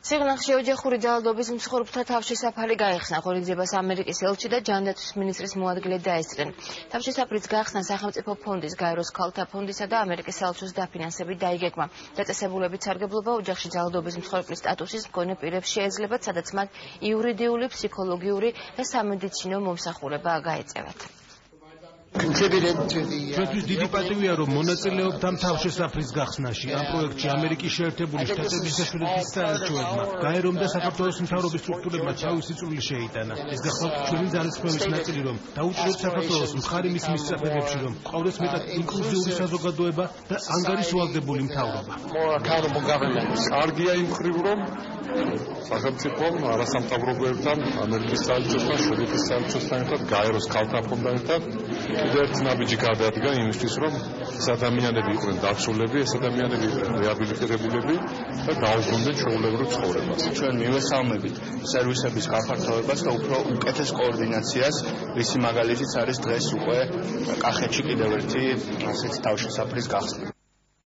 სიღნაღში ოჯახური ძალადობის მსხვერპლთა თავშესაფარი გაიხსნა. ღონისძიებას ამერიკის ელჩი და ჯანდაცვის მინისტრის მოადგილე დაესწრნენ. თავშესაფრის გახსნა სახელმწიფო ფონდის, გაეროს ქალთა ფონდისა და ამერიკის საელჩოს დაფინანსებით დაიგეგმა. დაწესებულებით სარგებლობა ოჯახში ძალადობის მსხვერპლის სტატუსის მქონე პირებს შეეძლებათ, სადაც მათ იურიდიული, ფსიქოლოგიური და სამედიცინო მომსახურება გაეწევათ. ჩვენთვის დიდი პატივია, რომ მონაწილეობთ ამ თავშესაფრის გახსნაში. ამ პროექტში ამერიკის შეერთებული შტატების საშუალების საელჩოებმა, გაერომ და საქართველოს მთავრობის სტრუქტურებმა თავისი წვლილი შეიტანა. ეს გახლავთ ჩვენი ძალისხმევის ნაწილი, რომ დაუჭიროთ საქართველოს მხარი მის მისწრაფებებში, რომ ყავდეს მეტად ინკლუზიური საზოგადოება და ანგარიშვალდებული მთავრობა. კარგია იმ მხრივ, რომ სახელმწიფომ არასამთავრობოებთან, ამერიკის საელჩოსთან, შვედეთის საელჩოსთან ერთად, გაეროს ქალთა ფონდთან ერთად კიდევ ერთი ნაბიჯი გადადგა იმისთვის, რომ ეს ადამიანები იყვნენ დაცულები, ეს ადამიანები იყვნენ რეაბილიტირებულები და დაუბრუნდნენ ჩვეულებრივ ცხოვრებას. ჩვენ მივესალმებით სერვისების გაფართოებას და უფრო უკეთეს კოორდინაციას, რისი მაგალითიც არის დღეს უკვე კახეთში კიდევ ერთი ასეთი თავშესაფრის გახსნა.